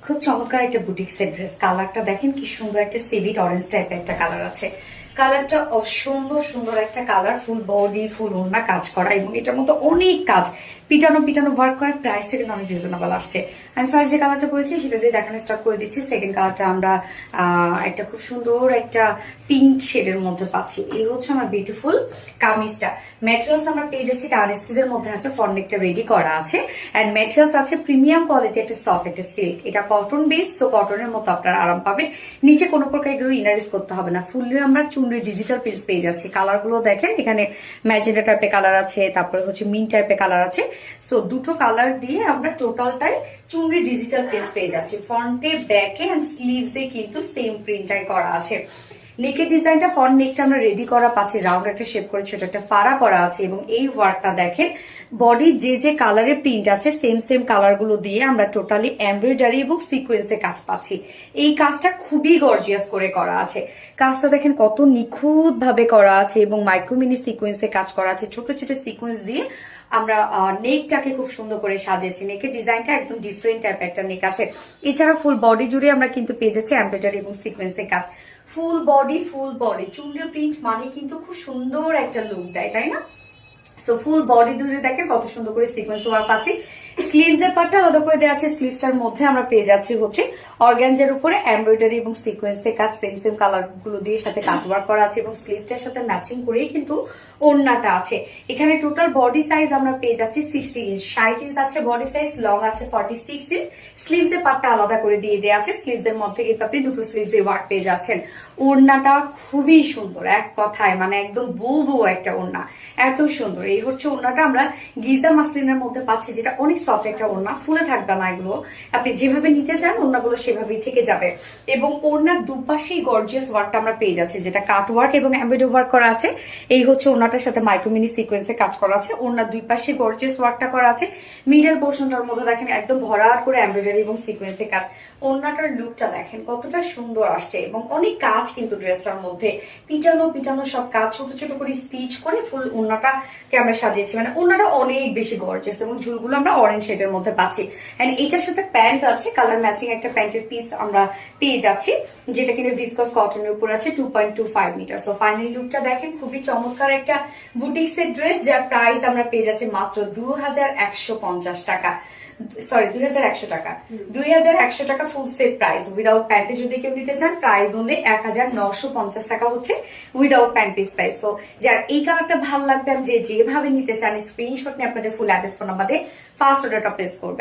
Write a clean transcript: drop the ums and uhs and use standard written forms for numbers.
খুব চমৎকার একটা বুটিক্সের ড্রেস। কালারটা দেখেন কি সুন্দর, একটা সিভিট অরেঞ্জ টাইপের একটা কালার আছে। কালারটা অসম্ভব সুন্দর একটা কালার, ফুল বডি ফুল ওড়না কাজ করা এবং এটার মধ্যে অনেক কাজ, পিটানো পিটানো ওয়ার্ক করা। প্রাইসটা কিন্তু অনেক রিজনেবল আসছে। আমি ফার্স্ট যে কালারটা পরেছি সেটা দিয়ে দেখানো স্টার্ট করে দিচ্ছি। সেকেন্ড কালারটা আমরা একটা খুব সুন্দর একটা পিঙ্ক শেডের মধ্যে পাচ্ছি। এই হচ্ছে আমার বিউটিফুল কামিজটা। ম্যাটেরিয়ালস আমরা পেয়ে যাচ্ছি টার্নেসিদের মধ্যে আছে, ফর্নেকটা রেডি করা আছে এন্ড ম্যাটেরিয়ালস আছে প্রিমিয়াম কোয়ালিটি, একটা সফট একটা সিল্ক। এটা কটন বেস, সো কটনের মতো আপনারা আরাম পাবেন। নিচে কোনো প্রকার এগুলো ইনারিজ করতে হবে না। ফুললি আমরা চুনরি ডিজিটাল পিস পেয়ে যাচ্ছি। কালার গুলো দেখেন, এখানে ম্যাজেন্টা টাইপের কালার আছে, তারপরে হচ্ছে মিন টাইপের কালার আছে। সো দুটো কালার দিয়ে আমরা টোটালটাই চুনরি ডিজিটাল পিস পেয়ে যাচ্ছি। ফ্রন্টে ব্যাকে এন্ড স্লিভসে কিন্তু সেম প্রিন্টটাই করা আছে। নেকের ডিজাইনটা ফ্রন্ট নেকটা আমরা রেডি করা পাচ্ছি, রাউন্ড একটা শেপ করে ছোট একটা ফাড়া করা আছে এবং এই ওয়ার্কটা দেখেন বডির যে যে কালারের প্রিন্ট আছে সেম সেম কালার গুলো দিয়ে আমরা টোটালি এমব্রয়ডারি এবং সিকোয়েন্সে কাজ পাচ্ছি। এই কাজটা খুবই গর্জিয়াস করে করা আছে। কাজটা দেখেন কত নিখুঁত ভাবে করা আছে এবং মাইক্রোমিনি সিকোয়েন্সে কাজ করা আছে। ছোট ছোট সিকোয়েন্স দিয়ে আমরা নেকটাকে খুব সুন্দর করে সাজিয়েছি। নেকের ডিজাইনটা একদম ডিফারেন্ট টাইপ একটা নেক আছে। এছাড়া ফুল বডি জুড়ে আমরা কিন্তু পেয়ে যাচ্ছি এমব্রয়ডারি এবং সিকোয়েন্সের কাজ। ফুল বডি চুনরি প্রিন্ট মানে কিন্তু খুব সুন্দর একটা লুক দেয়, তাই না? সো ফুল বডি জুড়ে দেখেন কত সুন্দর করে সিকোয়েন্স ওয়ার্ক আছে। স্লিভস এর পার্টটা আলাদা করে দেওয়া আছে। স্লিভসটার মধ্যে আমরা পেয়ে যাচ্ছি হচ্ছে অর্গানজার উপরে এমব্রয়ডারি এবং সিকোয়েন্সের কাজ, সেম সেম কালার গুলো দিয়ে সাথে কাট ওয়ার্ক করা আছে এবং স্লিভসটার সাথে ম্যাচিং করেই কিন্তু ওড়নাটা আছে। এখানে টোটাল বডি সাইজ আমরা পেয়ে যাচ্ছি 60 ইঞ্চ, 60 ইঞ্চ আছে বডি সাইজ, লং আছে 46 ইঞ্চ। স্লিভস এর পার্টটা আলাদা করে দিয়ে দেওয়া আছে। স্লিভস এর মধ্যে কিন্তু আপনি দুটো স্লিভস এ ওয়ার্ক পেয়ে যাচ্ছেন। ওড়নাটা খুবই সুন্দর, এক কথায় মানে একদম বউ একটা ওড়না, এত সুন্দর। এই হচ্ছে ওড়নাটা আমরা গিজা মাসলিনের মধ্যে পাচ্ছি, যেটা অনেক সফট একটা ওড়না, ফুলে থাকবে না এগুলো। আপনি যেভাবে নিতে চান ওড়নাগুলো সেভাবেই থেকে যাবে এবং ওড়নার দুপাশেই গর্জিয়াস ওয়ার্কটা আমরা পেয়ে যাচ্ছি, যেটা কাট ওয়ার্ক এবং এমব্রয়ডারি ওয়ার্ক করা আছে। এই হচ্ছে ওড়নাটার সাথে মাইক্রোমিনি সিকোয়েন্সে কাজ করা আছে। ওড়নার দুই পাশে গর্জিয়াস ওয়ার্কটা করা আছে। মিডল পোর্শনটার মধ্যে দেখেন একদম ভরাট করে এমব্রয়ডারি এবং সিকোয়েন্সে কাজ। ওড়নাটার লুকটা দেখেন কতটা সুন্দর আসছে এবং অনেক কাজ কিন্তু ড্রেসটার মধ্যে পিটানো পিটানো সব কাজ, ছোট ছোট করে স্টিচ করে ফুল ওড়নাটাকে আমরা সাজিয়েছি। মানে ওড়নাটা অনেক বেশি গর্জিয়াস এবং ঝুলগুলো আমরা অরেঞ্জ শেডের মধ্যে পাচ্ছি। এন্ড এটার সাথে প্যান্ট আছে, কালার ম্যাচিং একটা প্যান্টের পিস আমরা পেয়ে যাচ্ছি, যেটা কিনা ভিসকস কটনের উপর আছে, 2.25 মিটার। সো ফাইনাল লুকটা দেখেন, খুবই চমৎকার একটা বুটিক্সের ড্রেস, যার প্রাইস আমরা পেয়ে যাচ্ছি মাত্র 2150 টাকা। সরি 2100 টাকা। 2100 টাকা ফুল সেট প্রাইস। উইদাউট প্যান্টে যদি কেউ নিতে চান প্রাইস অনলি 1950 টাকা হচ্ছে without pant piece price. So যার এই কালারটা ভালো লাগবে, আমি যেভাবে নিতে চান স্ক্রিনশট নিয়ে আপনাদের ফুল অ্যাড্রেস ফোন নাম্বার দিয়ে ফার্স্ট অর্ডারটা প্লেস করবেন।